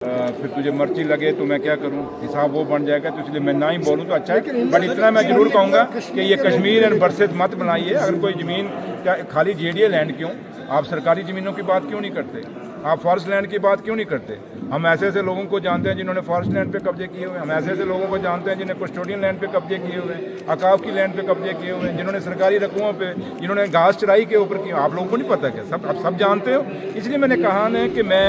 फिर तुझे मर्ची लगे तो मैं क्या करूं, हिसाब वो बन जाएगा। तो इसलिए मैं ना ही बोलूं तो अच्छा है। बट इतना मैं जरूर कहूँगा कि ये कश्मीर एंड वर्सेस मत बनाइए। अगर कोई ज़मीन क्या खाली जेडीए लैंड क्यों, आप सरकारी ज़मीनों की बात क्यों नहीं करते, आप फॉरेस्ट लैंड की बात क्यों नहीं करते। हम ऐसे ऐसे लोगों को जानते हैं जिन्होंने फॉरेस्ट लैंड पे कब्जे किए हुए हैं, हम ऐसे ऐसे लोगों को जानते हैं जिन्होंने कस्टोडियन लैंड पे कब्जे किए हुए हैं, अकाफ की लैंड पे कब्जे किए हुए हैं, जिन्होंने सरकारी रकूओं पे, जिन्होंने घास चराई के ऊपर किया। आप लोगों को नहीं पता क्या, सब आप सब जानते हो। इसलिए मैंने कहा ना कि मैं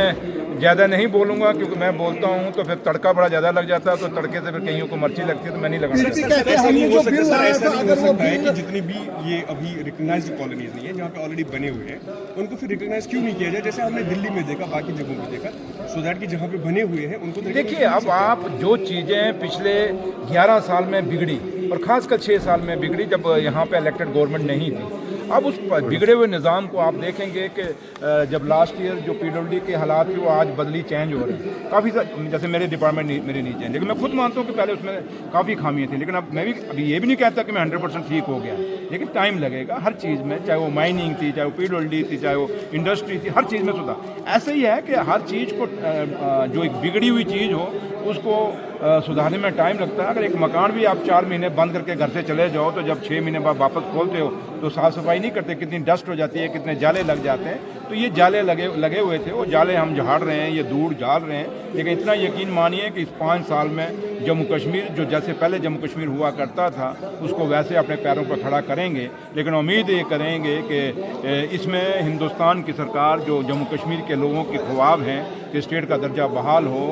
ज़्यादा नहीं बोलूँगा, क्योंकि मैं बोलता हूँ तो फिर तड़का बड़ा ज़्यादा लग जाता है, तो तड़के से फिर कईयों को मर्ची लगती है, तो मैं नहीं लगाना चाहता। ऐसा नहीं हो सकता है कि जितनी भी ये अभी रिकग्नाइज्ड कॉलोनीज नहीं है जहाँ पे ऑलरेडी बने हुए हैं, उनको फिर रिकग्नाइज क्यों नहीं किया जाए, जैसे हमने दिल्ली में देखा, बाकी जगहों पे देखा, सो दैट कि जहाँ पे बने हुए हैं उनको देखिए। अब आप जो चीज़ें पिछले 11 साल में बिगड़ी, और ख़ासकर 6 साल में बिगड़ी जब यहाँ पे इलेक्टेड गवर्नमेंट नहीं थी, अब उस बिगड़े हुए निज़ाम को आप देखेंगे कि जब लास्ट ईयर जो पीडब्ल्यूडी के हालात थे वो आज बदली चेंज हो रहे हैं काफ़ी। जैसे मेरे डिपार्टमेंट मेरे नीचे हैं, लेकिन मैं खुद मानता हूँ कि पहले उसमें काफ़ी खामियाँ थी। लेकिन अब मैं भी अभी ये भी नहीं कहता कि मैं 100% ठीक हो गया, लेकिन टाइम लगेगा हर चीज़ में, चाहे वो माइनिंग थी, चाहे वो पीडब्ल्यूडी थी, चाहे वो इंडस्ट्री थी, हर चीज़ में सुधार। ऐसे ही है कि हर चीज़ को जो एक बिगड़ी हुई चीज़ हो उसको सुधारने में टाइम लगता है। अगर एक मकान भी आप 4 महीने बंद करके घर से चले जाओ, तो जब 6 महीने बाद वापस खोलते हो तो साफ़ सफाई नहीं करते, कितनी डस्ट हो जाती है, कितने जाले लग जाते हैं। तो ये जाले लगे हुए थे, वो जाले हम झाड़ रहे हैं, ये धूड़ झाड़ रहे हैं। लेकिन इतना यकीन मानिए कि इस 5 साल में जम्मू कश्मीर जो जैसे पहले जम्मू कश्मीर हुआ करता था उसको वैसे अपने पैरों पर खड़ा करेंगे। लेकिन उम्मीद ये करेंगे कि इसमें हिंदुस्तान की सरकार जो जम्मू कश्मीर के लोगों के ख्वाब हैं कि स्टेट का दर्जा बहाल हो,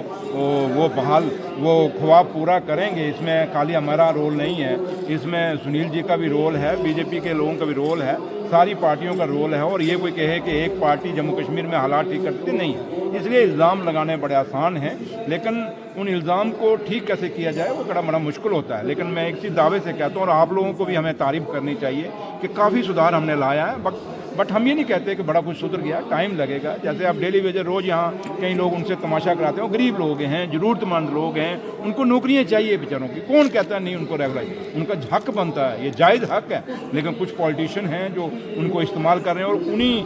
वो ख्वाब पूरा करेंगे। इसमें खाली हमारा रोल नहीं है, इसमें सुनील जी का भी रोल है, बीजेपी के लोगों का भी रोल है, सारी पार्टियों का रोल है। और ये कोई कहे कि एक पार्टी जम्मू कश्मीर में हालात ठीक करती नहीं, इसलिए इल्ज़ाम लगाने बड़े आसान हैं, लेकिन उन इल्ज़ाम को ठीक कैसे किया जाए वो बड़ा मुश्किल होता है। लेकिन मैं एक चीज़ दावे से कहता हूँ, और आप लोगों को भी हमें तारीफ़ करनी चाहिए कि काफ़ी सुधार हमने लाया है। बट हम ये नहीं कहते कि बड़ा कुछ सुधर गया, टाइम लगेगा। जैसे आप डेली वेजर रोज़ यहाँ कई लोग उनसे तमाशा कराते हैं, गरीब लोग हैं, ज़रूरतमंद लोग हैं, उनको नौकरियाँ चाहिए बेचारों की। कौन कहता है नहीं उनको रेगुलाइज, उनका हक बनता है, ये जायज़ हक है। लेकिन कुछ पॉलिटिशियन हैं जो उनको इस्तेमाल कर रहे हैं, और उन्हीं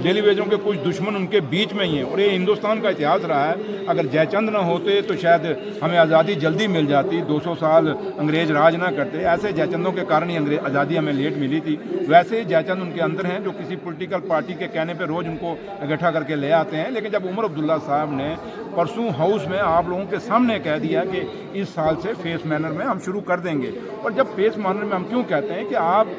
डेली वेजरों के कुछ दुश्मन उनके बीच में ही हैं। और ये हिंदुस्तान का इतिहास रहा है, अगर जयचंद ना होते तो शायद हमें आज़ादी जल्दी मिल जाती, 200 साल अंग्रेज़ राज ना करते। ऐसे जयचंदों के कारण ही आज़ादी हमें लेट मिली थी। वैसे ही जयचंद उनके अंदर हैं जो किसी पॉलिटिकल पार्टी के कहने पे रोज़ उनको इकट्ठा करके ले आते हैं। लेकिन जब उमर अब्दुल्ला साहब ने परसों हाउस में आप लोगों के सामने कह दिया कि इस साल से फेस मैनर में हम शुरू कर देंगे, और जब फेस मैनर में हम क्यों कहते हैं कि आप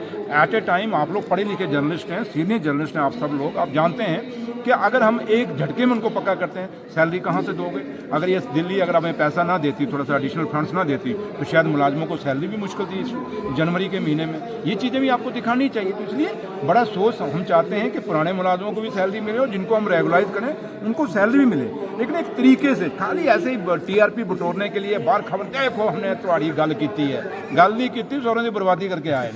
एट ए टाइम, आप लोग पढ़े लिखे जर्नलिस्ट हैं, सीनियर जर्नलिस्ट हैं, आप सब लोग, आप जानते हैं कि अगर हम एक झटके में उनको पक्का करते हैं, सैलरी कहाँ से दोगे। अगर ये दिल्ली अगर हमें पैसा ना देती, थोड़ा सा एडिशनल फंड्स ना देती, तो शायद मुलाजमों को सैलरी भी मुश्किल थी इस जनवरी के महीने में। ये चीज़ें भी आपको दिखानी चाहिए। तो इसलिए बड़ा सोच हम चाहते हैं कि पुराने मुलाजमों को भी सैलरी मिले, और जिनको हम रेगुलाइज करें उनको सैलरी भी मिले, लेकिन एक तरीके से, खाली ऐसे ही TRP बटोरने के लिए बाहर खबर देखो हमने तुम्हारी गल की है, गल नहीं की, सोरे की बर्बादी करके आए।